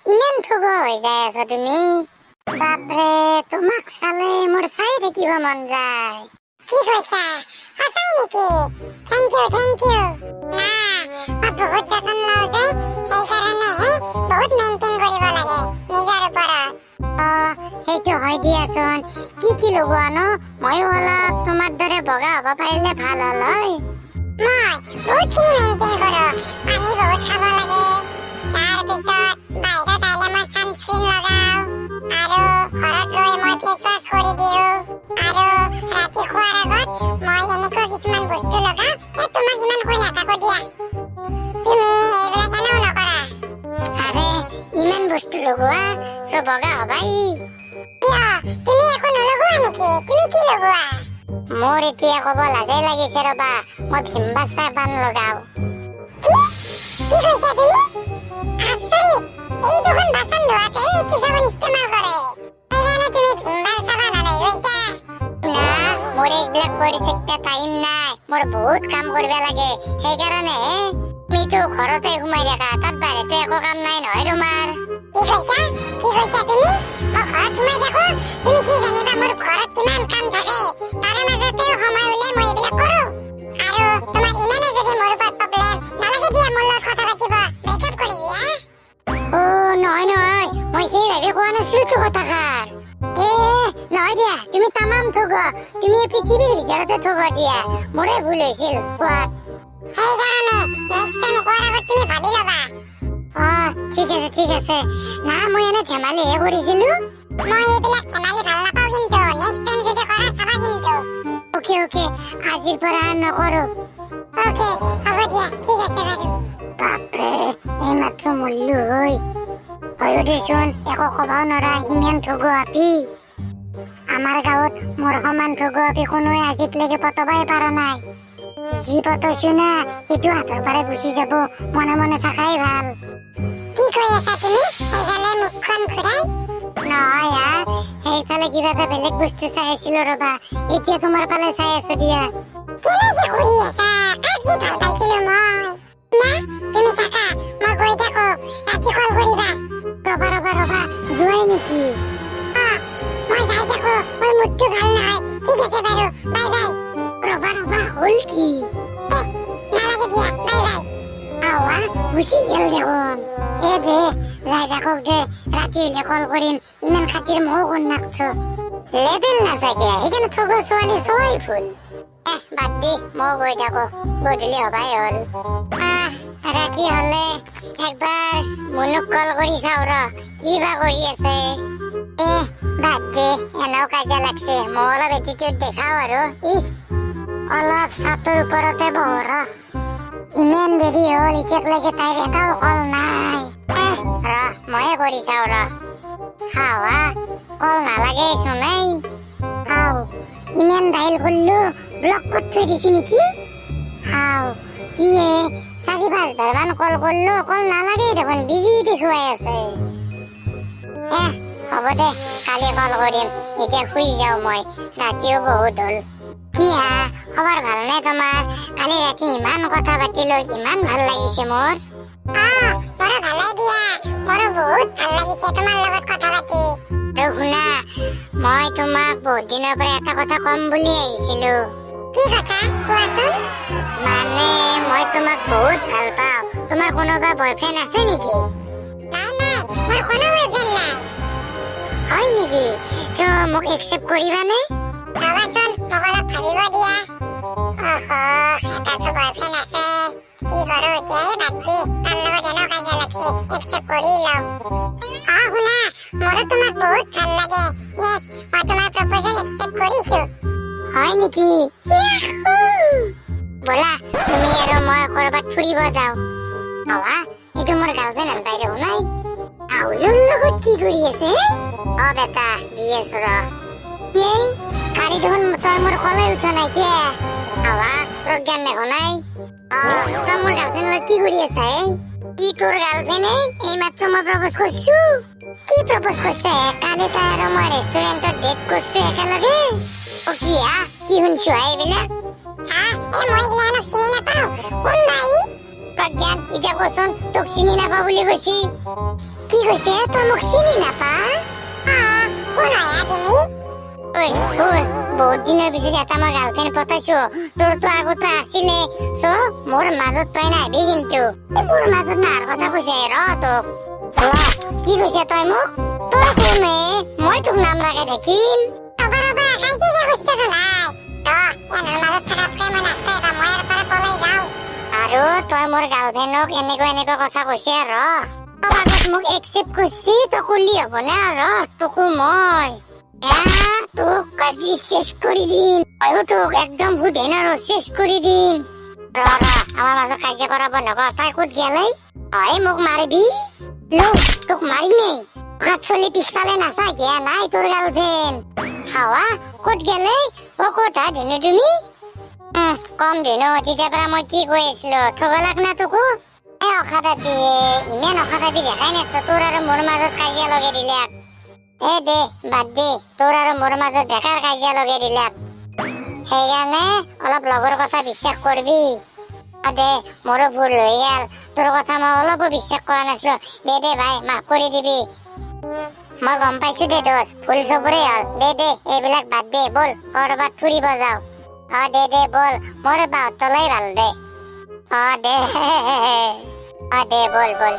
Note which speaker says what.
Speaker 1: ইমান ঠগ হৈ যাই আছা তুমি? বাপৰে, তোমাক চালে মোৰ চাই থাকিব মন যায়।
Speaker 2: কি কৈছা? সঁচাই নেকি? থেংক ইউ না মই বহুত যতন লওঁ যে সেইকাৰণে বহুত মেইনটেইন কৰিব লাগে নিজৰ ওপৰত।
Speaker 1: সেইটো হয় দিয়াচোন। কি লগোৱা ন? ময়ো অলপ তোমাৰ দৰে বগা হ'ব পাৰিলে ভাল হ'ল হয়।
Speaker 2: মই বহুতখিনি মেইনটেইন কৰো। পানী বহুত খাব লাগে, তাৰপিছত বাহিৰত আহিলে মই ছানস্ক্ৰীন লগাওঁ, আৰু ঘৰত গৈ মই ফেচ ৱাছ কৰি দিওঁ, আৰু ৰাতি খোৱাৰ আগত মই এনেকুৱা কিছুমান বস্তু লগাওঁ। তোমাক ইমান কৈ নাথাকো দিয়া, তুমি এইবিলাক এনেও নকৰা।
Speaker 1: আৰে ইমান বস্তু লগোৱা চব বগা হবাই।
Speaker 2: কিয় তুমি একো নলগোৱা নেকি? তুমি কি লগোৱা?
Speaker 1: মোৰ এতিয়া ক'ব লাজে লাগিছে ৰবা, মই ভিমবা চাবান লগাও।
Speaker 2: কি কৈছা তুমি? আচৰিত, এই দেখোন বাচন ধোৱাতে এইটো চাবোন ইস্তেমাল কৰে, সেইকাৰণে তুমি ভিমবাৰ চাবান আনাই গৈছা?
Speaker 1: না, মোৰ এইবিলাক কৰি থাকিব টাইম নাই, মোৰ বহুত কাম কৰিব লাগে, সেইকাৰণে তুমিতো ঘৰতে সোমাই থাকা, তাত বাহিৰতে একো কাম নাই নহয় তোমাৰ।
Speaker 2: কি কৈছা তুমি? মই ঘৰত সোমাই থাকো? তুমি কি জানিবা মোৰ ঘৰত কিমান কাম থাকে? তাৰে মাজতেও সময় উলিয়াই মই এইবিলাক কৰো। আৰু তোমাৰ ইমানে যদি মোৰ ওপৰত প্ৰব্লেম, নালাগে দিয়া মোৰ লগত কথা পাতিব, ব্ৰেকআপ কৰি দিয়া।
Speaker 1: নহয়, মই সেই ভাবি কোৱা নাছিলো তো কথাষাৰ। নহয় দিয়া, তুমি তামাম ঠগ, তুমি পৃথিৱীৰ ভিতৰতে ঠগ দিয়া, মোৰে ভুল হৈছিল কোৱা।
Speaker 2: সেইকাৰণে নেক্সট টাইম কোৱাৰ আগত তুমি ভাবি ল'বা।
Speaker 1: ঠিক আছে। না মই এনে ধেমালিহে কৰিছিলো।
Speaker 2: মই এইবিলাক ধেমালি ভাল নাপাওঁ, কিন্তু নেক্সট টাইম যদি কৰা চাবা কিন্তু।
Speaker 1: অকে, আজিৰ পৰা নকৰো।
Speaker 2: অকে, হ'ব দিয়া, ঠিক আছে বাৰু।
Speaker 1: বাপৰে, এই মাত্ৰ মূল্য হয়ো দেচোন, একো কবাও নৰা, ইমান ঠগ আপি। আমাৰ গাঁৱত মোৰ সমান ঠগ আপি কোনোৱে আজিলৈকে পতবাই পাৰা নাই। যি পতাইছো না, সেইটো হাতৰ পাৰে গুচি যাব, মনে মনে থাকাই ভাল।
Speaker 2: কি কৈ আছা তুমি? সেইফালে মুখখন ঘূৰাই?
Speaker 1: নহয় সেইফালে কিবা এটা বেলেগ বস্তু চাই আছিলো ৰবা, এতিয়া তোমাৰ ফালে চাই আছো দিয়া।
Speaker 2: কেনে যে কৰি আছা? কাক যে ভাল পাইছিলো মই। না, তুমি থাকা, মই গৈ থাকো, ৰাতি কল কৰিবা।
Speaker 1: ৰবা, যোৱাই নেকি?
Speaker 2: মই যাই থাকো, মোৰ মুডটো ভাল নহয়। ঠিক আছে বাৰু, বাই বাই।
Speaker 1: ৰবা, হ'ল কি?
Speaker 2: নালাগে দিয়া, বাই বাই।
Speaker 1: গুচি গেল দেখোন। দে যাই থাকক দে, ৰাতি হলে কল কৰিম, ইমান খাতিৰ ময়ো কৰি নাকছো। লেবেল নাথাকে, সেইকাৰণে ঠগ ছোৱালী চোৱাই ভুল। বাদ দি মই গৈ থাকো, গধূলি হবাই হ'ল। ৰাতি হলে একবাৰ মুনুক কল কৰি চাও ৰ, কি বা কৰি আছে। বাদ দে, এনেও কাজিয়া লাগছে, মই অলপ এটিটিউড দেখাও আৰু। অলপ ছাতৰ ওপৰতে বহো ৰ। ইমান দেৰি হ'ল, এতিয়ালৈকে তাইৰ এটাও কল নাই। ময়ে কৰি চাও ৰ। কল নালাগে চোনাই। ইমান ডাইল কৰিলো, ব্লক কৰি থৈ দিছি নেকি? কি 4-5 বাৰ কল কৰিলো, কল নালাগে দেখোন, বিজি দেখুৱাই আছে। হ'ব দে, কালি কল কৰিম, এতিয়া শুই যাও মই, ৰাতিও বহুত হ'ল। কি খবৰ ভালনে তোমাৰ? কালি ৰাতি ইমান কথা পাতিলো, ইমান ভাল লাগিছে মোৰ।
Speaker 2: মোৰো ভালেই দিয়া, মোৰো বহুত ভাল লাগিছে তোমাৰ লগত কথা পাতি।
Speaker 1: আৰু শুনা, মই তোমাক বহুত দিনৰ পৰা এটা কথা কম বুলি আহিছিলো।
Speaker 2: কি কথা কোৱাচোন?
Speaker 1: মানে মই তোমাক বহুত ভাল পাওঁ। তোমাৰ কোনোবা বয়ফ্ৰেণ্ড আছে নেকি?
Speaker 2: নাই, মোৰ কোনো বয়ফ্ৰেণ্ড নাই।
Speaker 1: হয় নেকি? তো মোক একচেপ্ট কৰিবানে?
Speaker 2: ৰবাচোন, মোক অলপ ভাবিব দিয়া। এটাতো বয়ফ্ৰেণ্ড আছে, কি কৰো এতিয়া? বাদ দি, তাৰ লগত এনেও কাজিয়া লাগছে, একচেপ্ট কৰি লওঁ। শুনা, মোৰো তোমাক বহুত ভাল লাগে। ইয়েছ, মই তোমাৰ প্ৰপ'জেল একচেপ্ট কৰিছো।
Speaker 1: হয় নেকি? ব'লা, তুমি আৰু মই কৰবাত ফুৰিব যাওঁ। এইটো মোৰ গাৰ্লফ্ৰেণ্ড হেন পাই দেখোন নাই। আউলৰ লগত কি কৰি আছে? বেটা, দি আছো ৰ। কালি দেখোন তই মোৰ কলে উঠা নাই কিয়? প্ৰজ্ঞান দেখোন নাই। তই মোৰ গাৰ্লফ্ৰেণ্ডৰ লগত কি কৰি আছা? কি তোৰ গাৰ্লফ্ৰেণ্ড? এই মাত্ৰ মই প্ৰপ'জ কৰিছো। কি প্ৰপ'জ কৰিছে? কালি তাই আৰু মই ৰেষ্টুৰেণ্টত ডেট কৰিছো একেলগে। কি শুনছো এইবিলাক?
Speaker 2: মই এইগিলাখানক চিনি নাপাওঁ। কোন ভাই?
Speaker 1: প্ৰজ্ঞান, এতিয়া কচোন, তোক চিনি নাপাওঁ বুলি কৈছি। কি কৈছে তই মোক চিনি নাপা
Speaker 2: কোন হয় তুমি
Speaker 1: ঐ ফুল বহুত দিনৰ পিছত এটা মই গাৰ্লফ্ৰেণ্ড পতাইছো তোৰতো আগতে আছিলে চ মোৰ মাজত তই নাহিবি কিন্তু মোৰ মাজত নাহাৰ কথা কৈছে ৰ তোক কি কৈছে তই মোক তই কোনে মই তোক নাম লগাই থাকিম
Speaker 2: ৰবা কাইকে কৈছে তোলাই তো এনৰ মাজত থকাতকৈ মই নাচতে এটা মই ইয়াৰ পৰা পলাই যাওঁ
Speaker 1: আৰু তই মোৰ গাৰ্লফ্ৰেণ্ডক এনেকুৱা কথা কৈছে ৰ আগত মোক একচেপ্ট কৰিছি তই কলি হ'ব নে ৰ তোকো মই তোক কাজি শেষ কৰি দিম ময়ো তোক একদম সুধেন আৰু শেষ কৰি দিম ৰ আমাৰ মাজত কাজিয়া কৰা বন্ধ কৰ তই ক'ত গেলাই তই মোক মাৰিবি তোক মাৰিমেই হাত চলি পিছফালে নাচা গিয়া নাই তোৰ গাৰ্লফ্ৰেণ্ড হাৱা ক'ত গেলে ক'ত ধুনু তুমি কম ধুনু তেতিয়াৰ পৰা মই কি কৈ আছিলো থব লাগ না তোকো অখাতাপি ইমান অখাতাপি দেখাই নাছিল তোৰ আৰু মোৰ মাজত কাজিয়া লগাই দিলে দে বাদ দে তোৰ আৰু মোৰ মাজত বেকাৰ কাজিয়া লগাই দিলে সেইকাৰণে অলপ লগৰ কথা বিশ্বাস কৰিবি দে মোৰো ভুল হৈ গেল তোৰ কথা মই অলপো বিশ্বাস কৰা নাছিলো দে ভাই মাফ কৰি দিবি মই গম পাইছো দে দোষ ভুল চবৰে হ'ল দে এইবিলাক বাদ দে বল কৰবাত ফুৰিব যাওঁ দে বল মোৰ বাহঁত তলাই ভাল দে দে বল